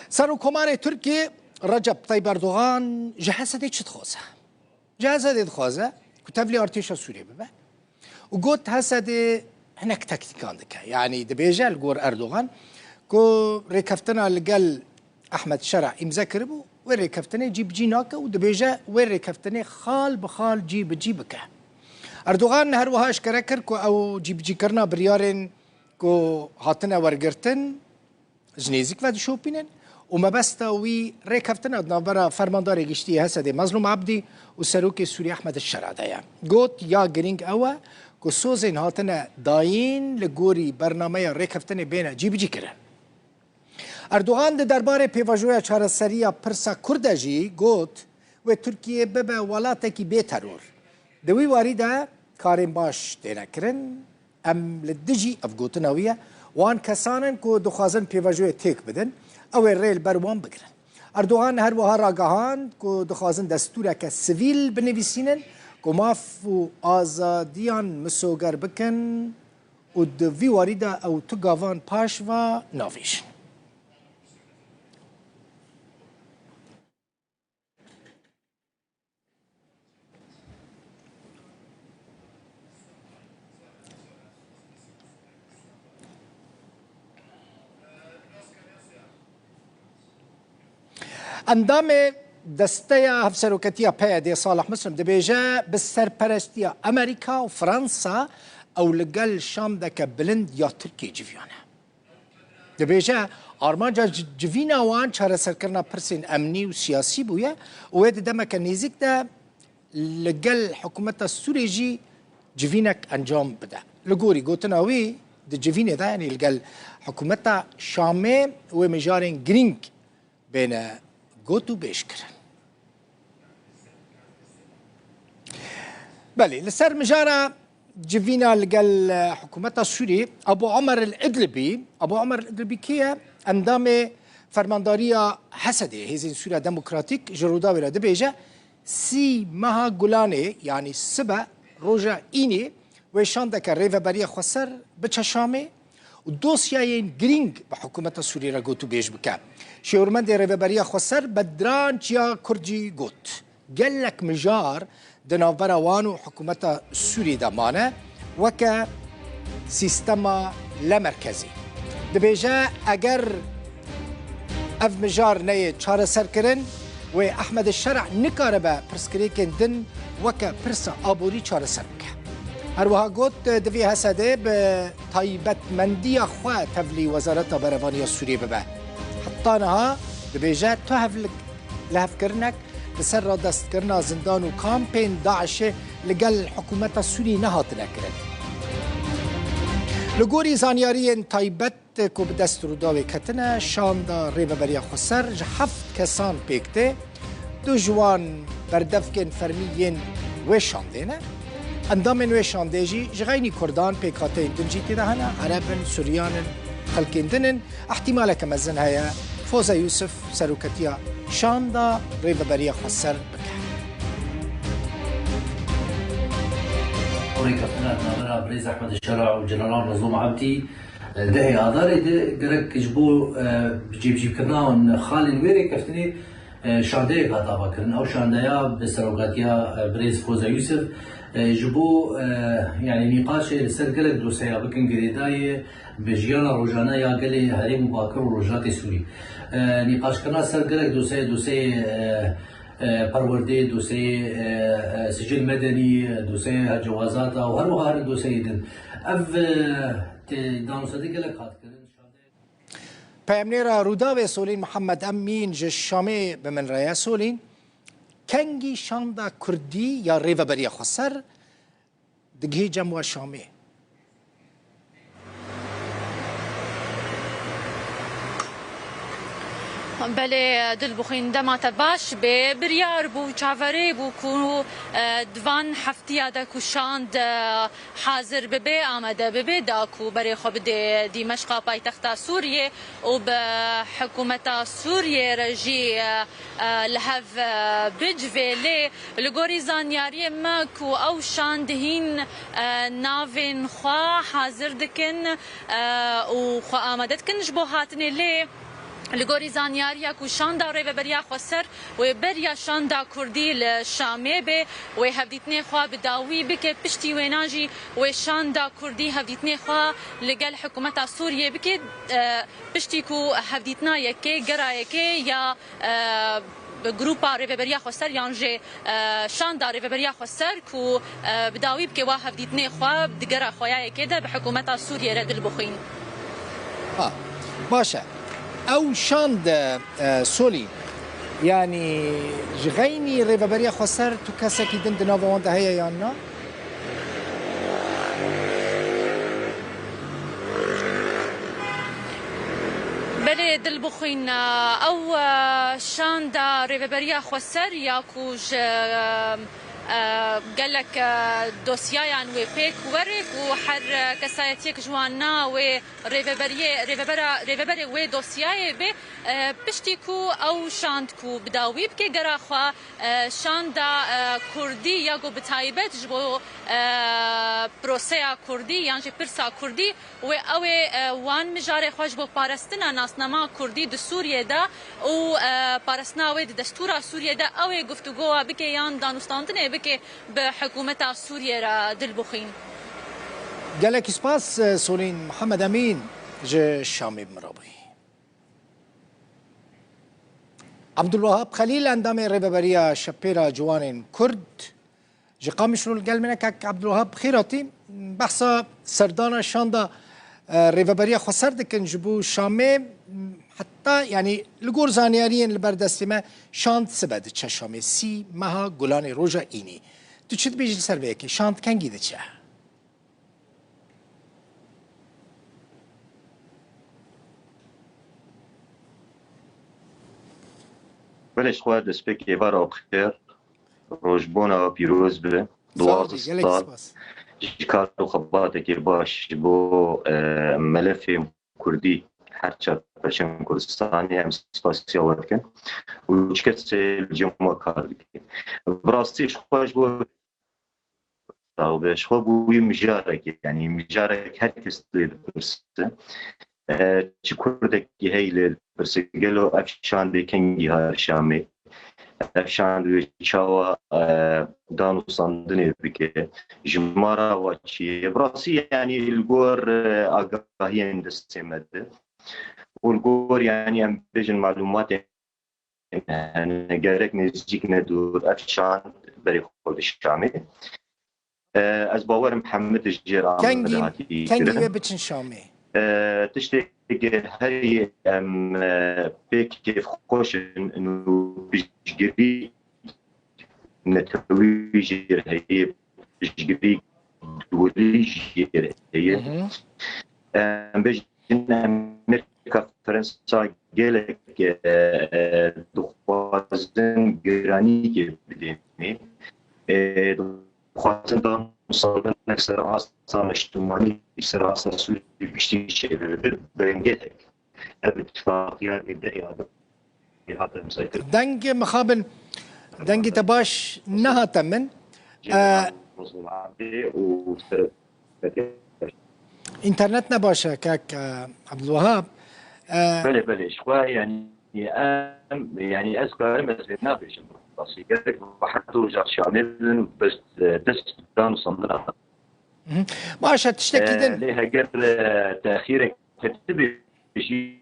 سرۆکۆمارê Tirkiye Recep Tayyip Erdogan ji Hesedê çi dixwaze? Ji Hesedê dixwaze ku tevlî artêşa Sûriyê bibe û got Hesedê hinek teknîkan dike. Yani dibêje li gor Erdogan ku rêkeftina li gel Ahmed Şerع îmze kiribû wê rêkeftinê cî bi cî nake û dibêje wê rêkeftinê xal bi xal cî bi cî bike. Erdogan her wiha eşkere kir ku ew cîbicîkirina biryarên ku hatine wergirtin ji nêzik ve dişopînin û mebesta wî rêkeftina di navbera fermandarê giştî Hesedê Mezlûm Abdî û serokê Sûriye Ahmed Şerع de ye. Got ya girîng ew e ku sozên hatine dayîn li gorî bernameya rêkeftinê bêne cî bi cî kirin. Erdogan di derbarê pêvajoya çareseriya pirsa Kurd de jî got wê Tirkiye bibe welatekî bê teror. Di wî warî de karên baş têne kirin, em li dijî ev gotina wî ye wan kesanin ku dixwazin pêvajoyê têk bidin ew ê rê li ber wan bigirin. Erdogan her wiha ragihand ku dixwazin destûreke sivîl binivîsînin ku maf û azadiyan misoger bikin û di vî warî de ew tu gavan paş ve navêjin. Endamê desteya hevseroketiya PYD Salih Muslim dibêje bi serperestiya Amerîka û Fransa ew li gel Şamdeke bilind ya Tirkiye civiyan e. Dibêje armanca civîna wan çareserkirina pirsên emnî û siyasî bûye û wê di demeke nêzik de li gel hikûmeta Sûriyê jî civînek encam bide. Li gorî gotina wî di civînê de yanî li gel hikûmeta Şamê wê mijarên girîng bêne got û bêj kirin. Belê li ser mijara civîna li gel hikûmeta Sûriyê Abu Umer el-Idlibî kê ye endamê fermandariya Hesedê Hêzên Sûriya Demokratîk ji Rûdawê re dibêje sî meha Gulanê yanî sibe roja înê wê şandeke rêveberiya Xweser biçe Şamê û dosyayên girîng bi hikûmeta Sûriyê re got û bêj bike. Şêwirmendê rêveberiya Xweser Bedran Çiya Kurcî got gelek mijar di navbera wan û hikûmeta Sûriyê de mane weke sîstema lemerkezî. Dibêje eger ev mijar neyê çareserkirin wê Ahmed Şerع nikaribe pirskirêkên din weke pirsa aborî çareser bike. Her wiha got divê Hesedê bi taybetmendiya xwe tevlî Wezareta Berevaniya Sûriyê bibe. Heta niha dibêje tu hevlik li hevkirinek li ser radestkirina zindan û kampên Daişê li gel hikûmeta Sûriyê nehatine kirin. Li gorî zanyariyên taybet ku bi dest Rûdawê ketine şanda rêveberiya Xweser ji heft kesan pêk tê du ji wan berdevkên fermî yên wê şandê ne endamên wê şandê jî ji xeynî Kurdan pêkhateyên din jî tê de hene Erebin, Suryanin, xelkên dinin ihtimaleke mezin heye Foza Yusuf seroketiya şanda rêveberiya Xweser bike. Rêkeftina navbera Birêz Ahmed Şerع û Jeneral Mezlûm Abdî dehê Adarê de gerek ji bo cêbicîkirina xalên wê rêkeftinê şandeyek hat avakirin. Ew şandeya bi seroketiya Birêz Foza Yusuf ji bo yani nîqaşê li ser gelek dosyeya bikin girêdayê bi jiyana rojane ya gelê Herêm û Bakir û Rojhilatê Sûrî. Nîqaşkirina ser gelek dosyeyê perwerdê, dosyeyê sicil medenî, dosyeyê cewazata û her wiha her dosyeyê din. Ev danûsedî gelek hat kirin. Peyamnêra Rûdawê Solîn Mihemed Emîn ji Şamê bi min re ye. Solîn, kengî şanda Kurdî ya rêveberiya Xweser digihê cem we Şamê? بله دل بخین دمات باش به بریار بو چاوری بو کو دوان هفته دا کوشاند حاضر به آمده به داکو برای خود دمشق پایتخت سوریه و به حکومت سوریه رژی لحف بجویلی لگوری زانیاری ما کو او شاندهین ناوین خوا حاضر دکن و خوا آمده کن جبو هاتنی لی لگوری زانیاریا کو شاندا ریبریا خسر و بریا شاندا کردی لشامه به و هفدیتنی خوا بداوی بک پشتی ویناجی و شاندا کردی هفدیتنی خوا لگل حکومت سوریه بک پشتی کو هفدیتنا یکی گرا یکی یا گروپا ریبریا خسر یانجه شاندا ریبریا خسر کو بداوی بک وا هفدیتنی خوا دگرا خویا یکی ده به حکومت سوریه ردل بخین. باشه او شاند سولي يعني جغيني ريبابريا خسر تو كسكي دن دنا وانده هيا يانا بله دل بخوین او شاندا ریبریا خسر یا کوج قال لك دوسيان وبيك ورك وحر كسايتيك جوانا و ريفبري و دوسياي ب بشتيكو او شاندكو بداوي بكي غراخوا شاندا كردي ياغو بتايبت جبو بروسيا كردي يعني برسا كردي و او وان مجاري خوش بو بارستنا ناسنما كردي د سوريا دا او بارسنا و دستور سوريا دا او گفتگو بكي يان دانستانتنه بكي بحكومة سوريا را دل بخين. قالك سباس سولين محمد أمين جي الشامي بمرابي. عبد الوهاب خليل اندامي ريبابريا شبيرا جوانين كرد جي قامشلو القال منك عبد الوهاب خيراتي بحثا سردانا شاندا ريبابريا خسر دكن جبو شامي حتى يعني لقور زانياريين البردستما شانت سبد تشا شامي سي مها قولاني روجا إيني تو چت بيجي لسر بيكي شانت كان جيدة تشا بلش خواه دسپیک ایوارا بخیر روشبونا پیروز به دوازده سال کار و خباته که باش بو ملف کردی هرچه پرچم کردستانی هم سپاسی آورد کن و چکت الجمعه کار بکن براستیش خواهش بو و بهش خواه بوی مجارک یعنی مجارک هر کس دید برسه چی کردک هیل برسه گلو افشان کنگی هر شامی افشان چاوا دانو ساندنی بکه جمارا و چی براسی یعنی الگور آگاهی اندستمده و الگور یعنی هم بجن معلومات گرک نزدیک ندور افشان بری خود شامی از باور محمد جيران كنجي بتشن شامي تشتي هري بيك كيف خوش انه بيجري نتوي جير هي بيجري دولي جير هي بيجن امريكا فرنسا جالك دخوازن جراني كي بديني خواستن مصابن اکثر آسان اجتماعی اکثر آسان سوی بیشتری شده برنگیتک اتفاقیات ایده مسایتر دنگ مخابن دنگ تباش نها تمن انترنت نباشه كاك عبد الوهاب بله شوي يعني اذكر مثل نابش بسيطة وحطوا جات شامل بس دست كانوا صندنا ماشا تشتكي دن ليها قبل تأخير كتبي شيء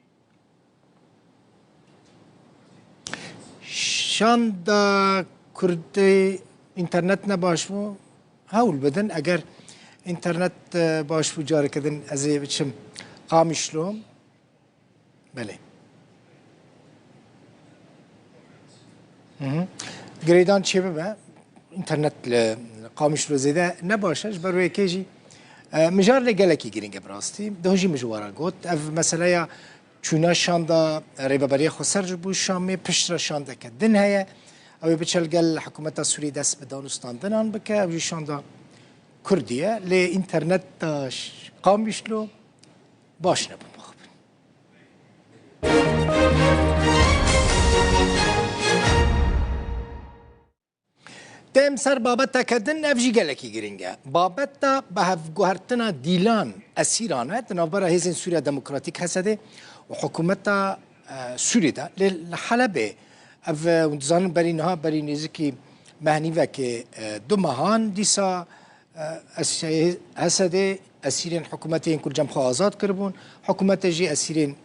شاندا كردي انترنت نباشمو هاول بدن اگر انترنت باش جاري كدن ازي بتشم قامشلوم بله گریدان چی ببه اینترنت قامش رو زیده نباشش بروی کیجی مجار لگلکی گرینگ براستی دهوجی مجوارا گوت اف مثلا یا چونا شاندا ریبابری خسر جبو شامی پشت شاندا که دن هیا او بچل گل حکومت سوری دست به دانستان دنان بکه او شاندا کردیه لی اینترنت داش قامش لو باش نبود تم سر بابتا کدن افجی گلکی گرینگه بابتا به هفگوهرتنا دیلان اسیرانه تنابرا هیزن سوریا دموکراتیک هسته و حکومتا سوریه دا لحلبه اف ونزان بري نها بري نزكي مهني وكي دو مهان ديسا هسده اسيرين حكومتين كل جمخ آزاد كربون حكومت جي اسيرين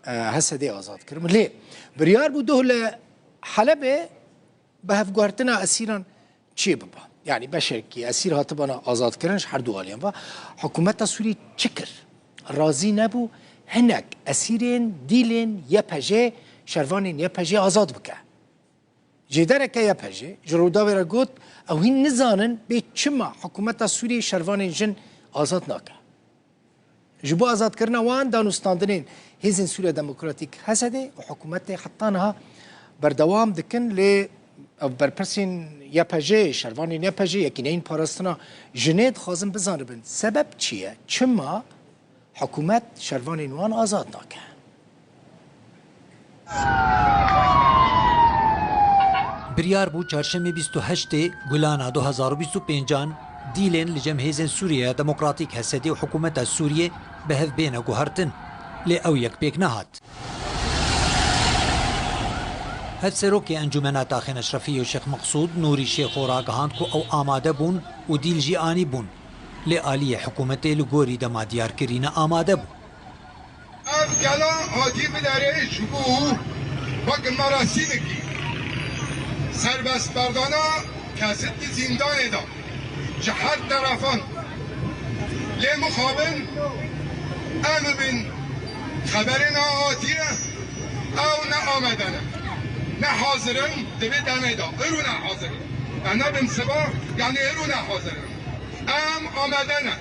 هسده آزاد كربون ليه بريار بودوه لحلبه بهف گوهرتنا اسيران چي ببا يعني بشركي اسير هاتبانا آزاد كرنش هر دو آليان و حكومت سوري چكر راضي نبو هناك اسيرين ديلين يبهجه شروانين يبهجه آزاد بكه جدارك يبهجه جرودا ورا گوت او هين نزانن بي چما حكومت سوري شروانين جن آزاد ناكه جبو آزاد کرنا وان دانستاندنين هزين سوريا ديمقراطيك هسده وحكومت حطانها بردوام دكن ل برپرسین یپجه شروانی یپجه یکی این پاراستنا جنید خازم بزنه بند سبب چیه؟ چما حکومت شروانی نوان آزاد ناکه بریار بو چهارشنبه 28 گولانا 2025 دیلین لجمهیزن سوریه دموکراتیک هسدی و حکومت سوریه به هف بین گوهرتن لی او یک پیک نهات هد سروکی انجمنات داخل اشرفی و شیخ مقصود نوری شیخ و راگهاند کو او آماده بون و دیل جی آنی بون لی آلی حکومت لگوری دما دیار کرین آماده بون اف گلا آتی بداره شبو وقت مراسیم کی سربست بردانا کسد زندان دا جهر طرفان لی مخابن امو بین خبرنا آتیه او نه آمدنه نه حاضرن دوی دمه دا ارو نه حاضرن انا بن سبا یعنی ارو نه حاضرن ام آمدنه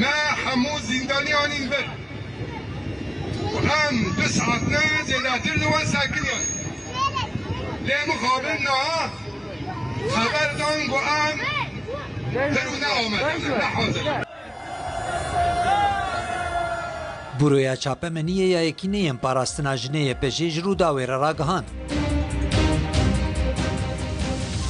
ما همو زندانیانین بر هم 2 ساعت نه زیادتر دوان ساکنیان لی مخابن نه خبردان گو ام ارو نه آمدنه نه حاضرن برویا چاپمنیه یا یکی نیم پاراستنا جنه پژیج رو داویر راگهان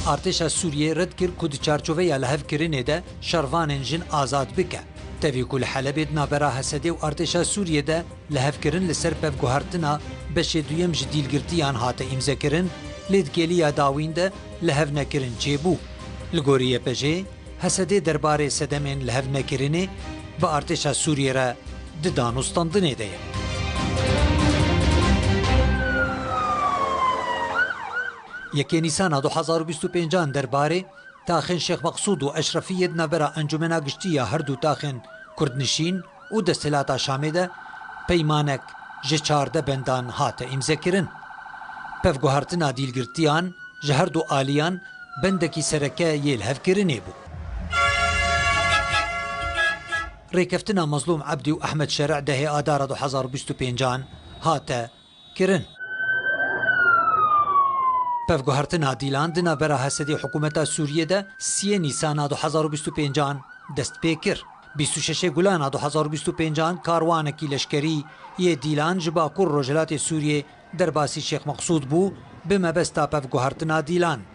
ارتشا سوریه رد کر کود چارچوبه یا لحف کرنه ده شروان جن آزاد بکه تاوی کل حلبید نابرا حسده و ارتشا سوریه ده لحف کرن لسر پف گوهرتنا بشه دویم جدیل گرتیان هاته امزه کرن لید گلی داوین ده لحف نکرن چه بو لگوریه پژه حسده درباره سدمین لحف نکرنه با ارتشا سوریه را دانستاندنه ده یکی نیسان 2025 درباره تاخن شیخ مقصود و اشرفیت نبرا انجمنا گشتی هر دو تاخن کردنشین و دستلاتا شامده پیمانک جه 14 بندان هات امزه کرن پف گوهرتنا دیلگرتیان جه هر دو آلیان بندکی سرکه یل هف کرنه بو ریکفتنا مظلوم عبدی و احمد شرع ده آدار 2025 هات کرن پف گوهرتنا دیلان دنا برا حسدی حکومت سوریه ده 3 نیسان 2025 دست پیکر 26 گولان 2025 کاروانکی لشکری یه دیلان جبا کور رجلات سوریه در باسی شیخ مقصود بو بمبستا پف گوهرتنا دیلان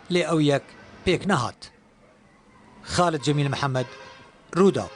لی او یک پیک نهات خالد جمیل محمد رودا